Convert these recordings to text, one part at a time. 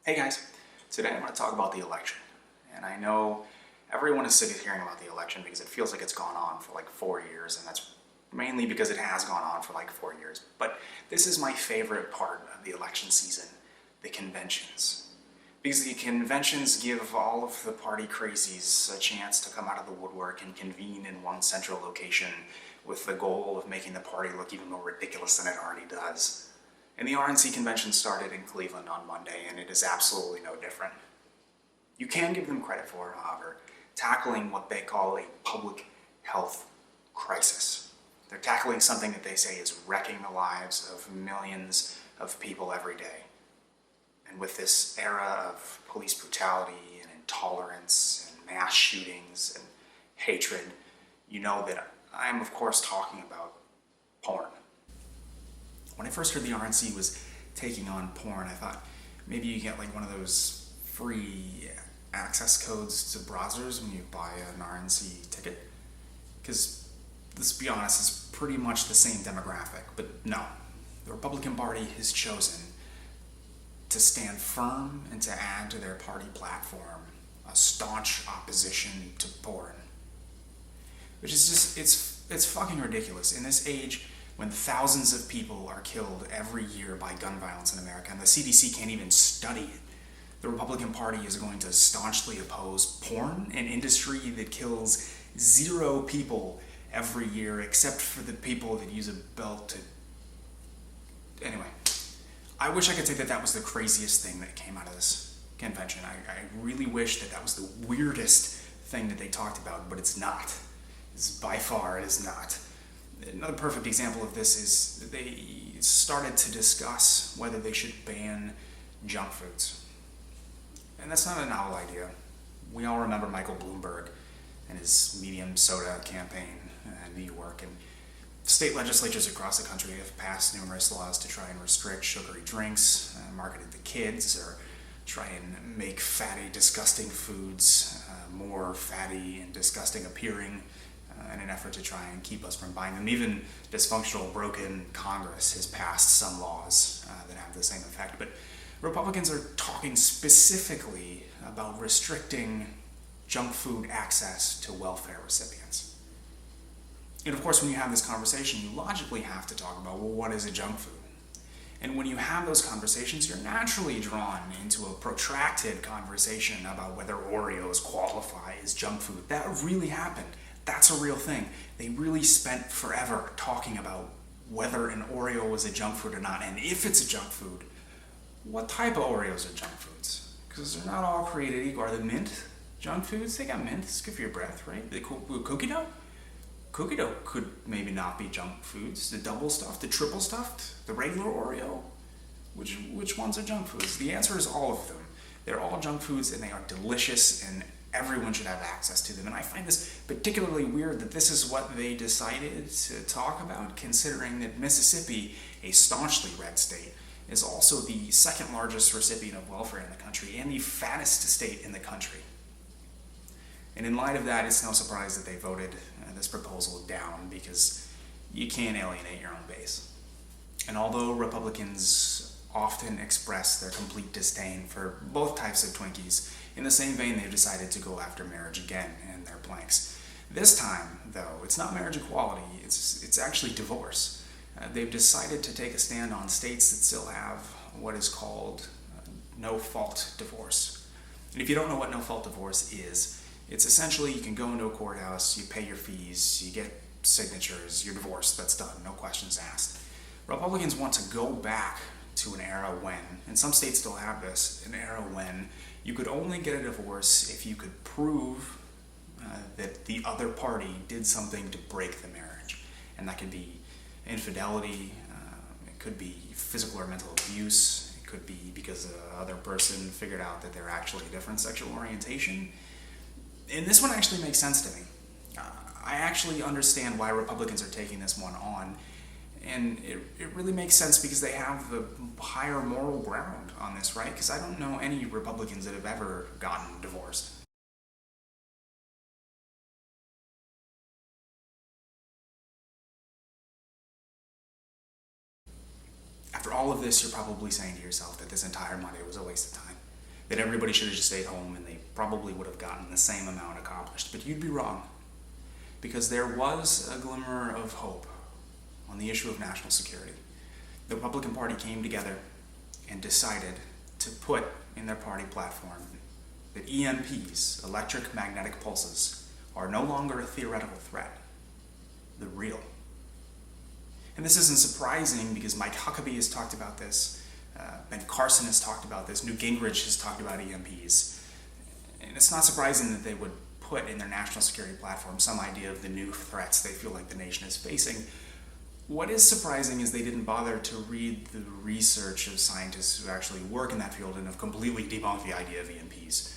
Hey guys, today I'm going to talk about the election. And I know everyone is sick of hearing about the election because it feels like it's gone on for like 4 years, and that's mainly because it has gone on for like 4 years. But this is my favorite part of the election season, the conventions. Because the conventions give all of the party crazies a chance to come out of the woodwork and convene in one central location with the goal of making the party look even more ridiculous than it already does. And the RNC convention started in Cleveland on Monday, and it is absolutely no different. You can give them credit for, however, tackling what they call a public health crisis. They're tackling something that they say is wrecking the lives of millions of people every day. And with this era of police brutality and intolerance and mass shootings and hatred, you know that I am, of course, talking about porn. When I first heard the RNC was taking on porn, I thought maybe you get like one of those free access codes to browsers when you buy an RNC ticket. Because, let's be honest, it's pretty much the same demographic. But no, the Republican Party has chosen to stand firm and to add to their party platform a staunch opposition to porn. Which is just, it's fucking ridiculous. In this age, when thousands of people are killed every year by gun violence in America, and the CDC can't even study it, the Republican Party is going to staunchly oppose porn, an industry that kills 0 people every year, except for the people that use a belt to... Anyway, I wish I could say that that was the craziest thing that came out of this convention. I really wish that that was the weirdest thing that they talked about, but it's not. By far, it is not. Another perfect example of this is they started to discuss whether they should ban junk foods. And that's not a novel idea. We all remember Michael Bloomberg and his medium soda campaign in New York, and state legislatures across the country have passed numerous laws to try and restrict sugary drinks marketed to kids, or try and make fatty, disgusting foods more fatty and disgusting appearing, in an effort to try and keep us from buying them. Even dysfunctional, broken Congress has passed some laws that have the same effect. But Republicans are talking specifically about restricting junk food access to welfare recipients. And of course, when you have this conversation, you logically have to talk about, well, what is a junk food? And when you have those conversations, you're naturally drawn into a protracted conversation about whether Oreos qualify as junk food. That really happened. That's a real thing. They really spent forever talking about whether an Oreo was a junk food or not, and if it's a junk food, what type of Oreos are junk foods? Because they're not all created equal. Are the mint junk foods? They got mint. It's good for your breath, right? The cookie dough? Cookie dough could maybe not be junk foods. The double stuffed, the triple stuffed, the regular Oreo? Which ones are junk foods? The answer is all of them. They're all junk foods, and they are delicious, and everyone should have access to them. And I find this particularly weird that this is what they decided to talk about, considering that Mississippi, a staunchly red state, is also the second largest recipient of welfare in the country and the fattest state in the country. And in light of that, it's no surprise that they voted this proposal down, because you can't alienate your own base. And although Republicans often express their complete disdain for both types of Twinkies, in the same vein, they've decided to go after marriage again in their planks. This time, though, it's not marriage equality, it's actually divorce. They've decided to take a stand on states that still have what is called no-fault divorce. And if you don't know what no-fault divorce is, it's essentially you can go into a courthouse, you pay your fees, you get signatures, you're divorced, that's done, no questions asked. Republicans want to go back to an era when, and some states still have this, an era when you could only get a divorce if you could prove that the other party did something to break the marriage. And that could be infidelity, it could be physical or mental abuse, it could be because the other person figured out that they're actually a different sexual orientation. And this one actually makes sense to me. I actually understand why Republicans are taking this one on. And it really makes sense because they have the higher moral ground on this, right? Because I don't know any Republicans that have ever gotten divorced. After all of this, you're probably saying to yourself that this entire Monday was a waste of time. that everybody should have just stayed home and they probably would have gotten the same amount accomplished. But you'd be wrong, because there was a glimmer of hope on the issue of national security. The Republican Party came together and decided to put in their party platform that EMPs, electromagnetic pulses, are no longer a theoretical threat. They're real. And this isn't surprising because Mike Huckabee has talked about this, Ben Carson has talked about this, Newt Gingrich has talked about EMPs. And it's not surprising that they would put in their national security platform some idea of the new threats they feel like the nation is facing. What is surprising is they didn't bother to read the research of scientists who actually work in that field and have completely debunked the idea of EMPs.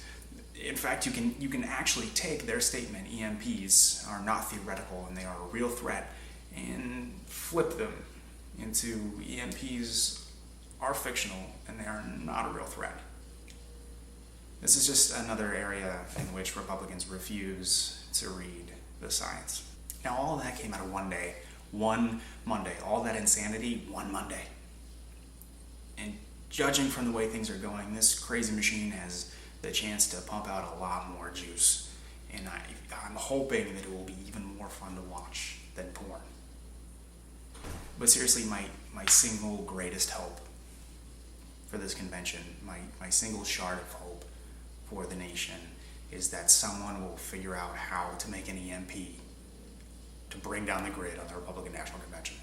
In fact, you can actually take their statement, EMPs are not theoretical and they are a real threat, and flip them into EMPs are fictional and they are not a real threat. This is just another area in which Republicans refuse to read the science. Now, all of that came out of one day, one Monday. All that insanity, one Monday. And judging from the way things are going, this crazy machine has the chance to pump out a lot more juice. And I'm hoping that it will be even more fun to watch than porn. But seriously, my single greatest hope for this convention, my single shard of hope for the nation, is that someone will figure out how to make an EMP to bring down the grid on the Republican National Convention.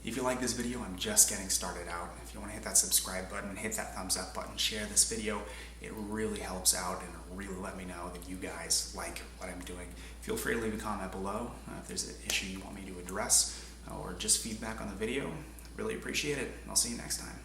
If you like this video, I'm just getting started out. If you want to hit that subscribe button, hit that thumbs up button, share this video, it really helps out and really let me know that you guys like what I'm doing. Feel free to leave a comment below if there's an issue you want me to address or just feedback on the video. Really appreciate it. I'll see you next time.